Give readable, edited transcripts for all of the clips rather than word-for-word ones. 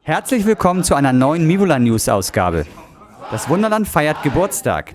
Herzlich willkommen zu einer neuen Mivula News Ausgabe. Das Wunderland feiert Geburtstag.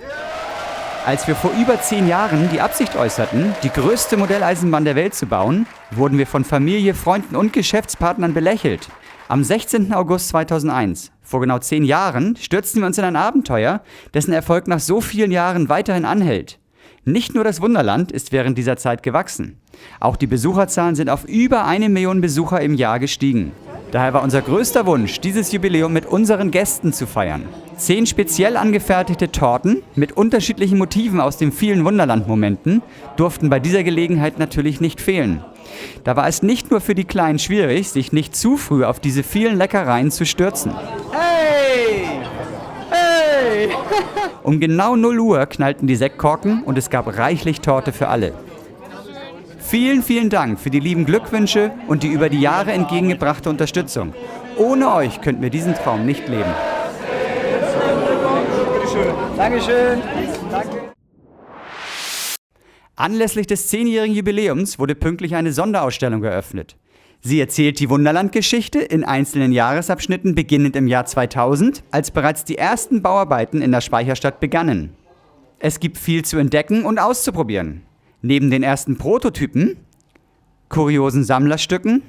Als wir vor über 10 Jahren die Absicht äußerten, die größte Modelleisenbahn der Welt zu bauen, wurden wir von Familie, Freunden und Geschäftspartnern belächelt. Am 16. August 2001, vor genau 10 Jahren, stürzten wir uns in ein Abenteuer, dessen Erfolg nach so vielen Jahren weiterhin anhält. Nicht nur das Wunderland ist während dieser Zeit gewachsen. Auch die Besucherzahlen sind auf über 1 Million Besucher im Jahr gestiegen. Daher war unser größter Wunsch, dieses Jubiläum mit unseren Gästen zu feiern. 10 speziell angefertigte Torten mit unterschiedlichen Motiven aus den vielen Wunderland-Momenten durften bei dieser Gelegenheit natürlich nicht fehlen. Da war es nicht nur für die Kleinen schwierig, sich nicht zu früh auf diese vielen Leckereien zu stürzen. Hey! Hey! Um genau 0 Uhr knallten die Sektkorken und es gab reichlich Torte für alle. Vielen, vielen Dank für die lieben Glückwünsche und die über die Jahre entgegengebrachte Unterstützung. Ohne euch könnten wir diesen Traum nicht leben. Dankeschön. Danke. Anlässlich des 10-jährigen Jubiläums wurde pünktlich eine Sonderausstellung eröffnet. Sie erzählt die Wunderland-Geschichte in einzelnen Jahresabschnitten beginnend im Jahr 2000, als bereits die ersten Bauarbeiten in der Speicherstadt begannen. Es gibt viel zu entdecken und auszuprobieren. Neben den ersten Prototypen, kuriosen Sammlerstücken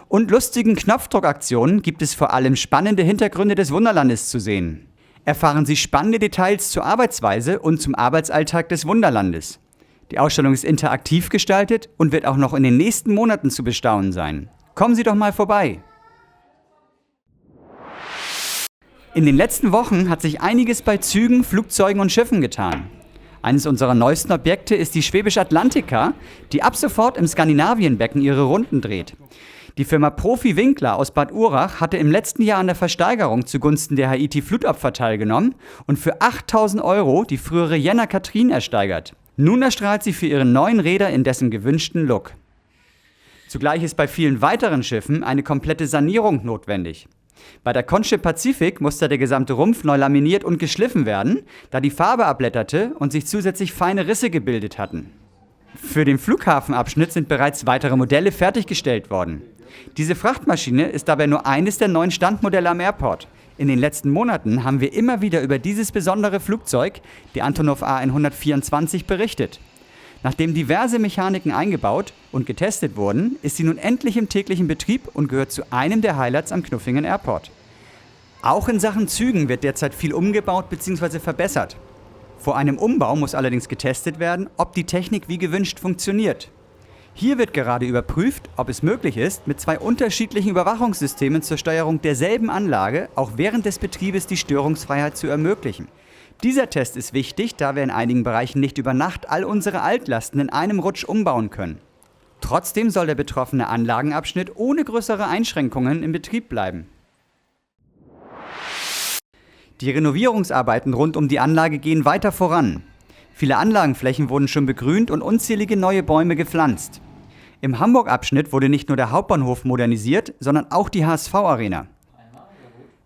und lustigen Knopfdruckaktionen gibt es vor allem spannende Hintergründe des Wunderlandes zu sehen. Erfahren Sie spannende Details zur Arbeitsweise und zum Arbeitsalltag des Wunderlandes. Die Ausstellung ist interaktiv gestaltet und wird auch noch in den nächsten Monaten zu bestaunen sein. Kommen Sie doch mal vorbei! In den letzten Wochen hat sich einiges bei Zügen, Flugzeugen und Schiffen getan. Eines unserer neuesten Objekte ist die Schwäbisch Atlantica, die ab sofort im Skandinavienbecken ihre Runden dreht. Die Firma Profi Winkler aus Bad Urach hatte im letzten Jahr an der Versteigerung zugunsten der Haiti-Flutopfer teilgenommen und für 8.000 € die frühere Jenna Katrin ersteigert. Nun erstrahlt sie für ihre neuen Räder in dessen gewünschten Look. Zugleich ist bei vielen weiteren Schiffen eine komplette Sanierung notwendig. Bei der Conchip Pacific musste der gesamte Rumpf neu laminiert und geschliffen werden, da die Farbe abblätterte und sich zusätzlich feine Risse gebildet hatten. Für den Flughafenabschnitt sind bereits weitere Modelle fertiggestellt worden. Diese Frachtmaschine ist dabei nur eines der 9 Standmodelle am Airport. In den letzten Monaten haben wir immer wieder über dieses besondere Flugzeug, die Antonov A124, berichtet. Nachdem diverse Mechaniken eingebaut und getestet wurden, ist sie nun endlich im täglichen Betrieb und gehört zu einem der Highlights am Knuffingen Airport. Auch in Sachen Zügen wird derzeit viel umgebaut bzw. verbessert. Vor einem Umbau muss allerdings getestet werden, ob die Technik wie gewünscht funktioniert. Hier wird gerade überprüft, ob es möglich ist, mit 2 unterschiedlichen Überwachungssystemen zur Steuerung derselben Anlage auch während des Betriebes die Störungsfreiheit zu ermöglichen. Dieser Test ist wichtig, da wir in einigen Bereichen nicht über Nacht all unsere Altlasten in einem Rutsch umbauen können. Trotzdem soll der betroffene Anlagenabschnitt ohne größere Einschränkungen in Betrieb bleiben. Die Renovierungsarbeiten rund um die Anlage gehen weiter voran. Viele Anlagenflächen wurden schon begrünt und unzählige neue Bäume gepflanzt. Im Hamburg-Abschnitt wurde nicht nur der Hauptbahnhof modernisiert, sondern auch die HSV-Arena.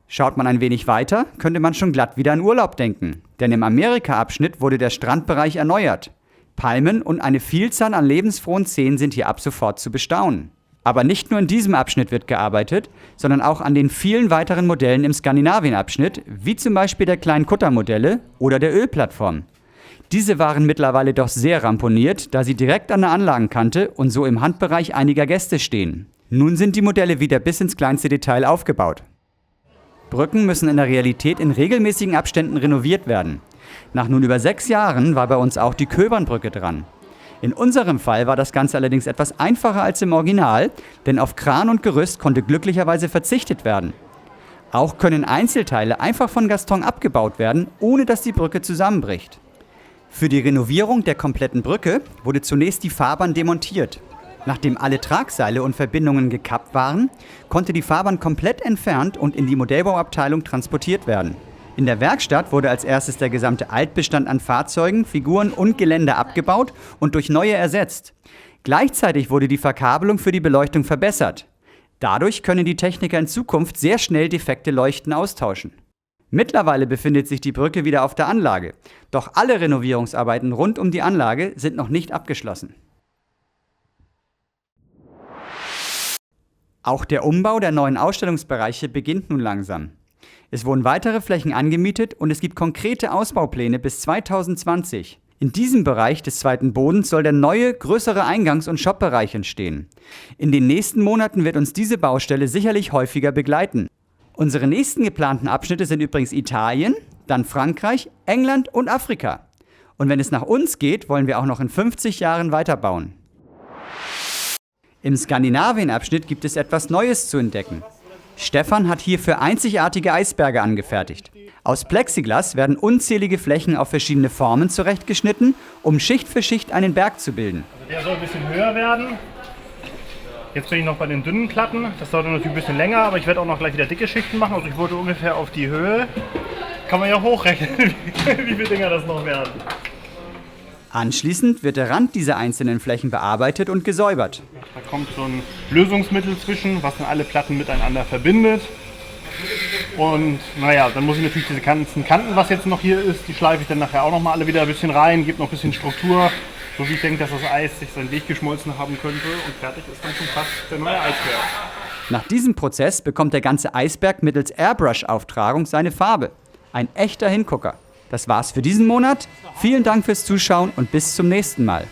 Schaut man ein wenig weiter, könnte man schon glatt wieder an Urlaub denken, denn im Amerika-Abschnitt wurde der Strandbereich erneuert. Palmen und eine Vielzahl an lebensfrohen Szenen sind hier ab sofort zu bestaunen. Aber nicht nur in diesem Abschnitt wird gearbeitet, sondern auch an den vielen weiteren Modellen im Skandinavien-Abschnitt, wie zum Beispiel der kleinen Kuttermodelle oder der Ölplattform. Diese waren mittlerweile doch sehr ramponiert, da sie direkt an der Anlagenkante und so im Handbereich einiger Gäste stehen. Nun sind die Modelle wieder bis ins kleinste Detail aufgebaut. Brücken müssen in der Realität in regelmäßigen Abständen renoviert werden. Nach nun über 6 Jahren war bei uns auch die Köbernbrücke dran. In unserem Fall war das Ganze allerdings etwas einfacher als im Original, denn auf Kran und Gerüst konnte glücklicherweise verzichtet werden. Auch können Einzelteile einfach von Gaston abgebaut werden, ohne dass die Brücke zusammenbricht. Für die Renovierung der kompletten Brücke wurde zunächst die Fahrbahn demontiert. Nachdem alle Tragseile und Verbindungen gekappt waren, konnte die Fahrbahn komplett entfernt und in die Modellbauabteilung transportiert werden. In der Werkstatt wurde als erstes der gesamte Altbestand an Fahrzeugen, Figuren und Gelände abgebaut und durch neue ersetzt. Gleichzeitig wurde die Verkabelung für die Beleuchtung verbessert. Dadurch können die Techniker in Zukunft sehr schnell defekte Leuchten austauschen. Mittlerweile befindet sich die Brücke wieder auf der Anlage, doch alle Renovierungsarbeiten rund um die Anlage sind noch nicht abgeschlossen. Auch der Umbau der neuen Ausstellungsbereiche beginnt nun langsam. Es wurden weitere Flächen angemietet und es gibt konkrete Ausbaupläne bis 2020. In diesem Bereich des zweiten Bodens soll der neue, größere Eingangs- und Shopbereich entstehen. In den nächsten Monaten wird uns diese Baustelle sicherlich häufiger begleiten. Unsere nächsten geplanten Abschnitte sind übrigens Italien, dann Frankreich, England und Afrika. Und wenn es nach uns geht, wollen wir auch noch in 50 Jahren weiterbauen. Im Skandinavien-Abschnitt gibt es etwas Neues zu entdecken. Stefan hat hierfür einzigartige Eisberge angefertigt. Aus Plexiglas werden unzählige Flächen auf verschiedene Formen zurechtgeschnitten, um Schicht für Schicht einen Berg zu bilden. Also der soll ein bisschen höher werden. Jetzt bin ich noch bei den dünnen Platten. Das dauert natürlich ein bisschen länger, aber ich werde auch noch gleich wieder dicke Schichten machen. Also ich wollte ungefähr auf die Höhe. Kann man ja hochrechnen, wie viele Dinger das noch werden. Anschließend wird der Rand dieser einzelnen Flächen bearbeitet und gesäubert. Da kommt so ein Lösungsmittel zwischen, was dann alle Platten miteinander verbindet. Und naja, dann muss ich natürlich diese ganzen Kanten, was jetzt noch hier ist, die schleife ich dann nachher auch noch mal alle wieder ein bisschen rein, gebe noch ein bisschen Struktur, so wie ich denke, dass das Eis sich seinen Weg geschmolzen haben könnte. Und fertig ist dann schon fast der neue Eisberg. Nach diesem Prozess bekommt der ganze Eisberg mittels Airbrush-Auftragung seine Farbe. Ein echter Hingucker. Das war's für diesen Monat. Vielen Dank fürs Zuschauen und bis zum nächsten Mal.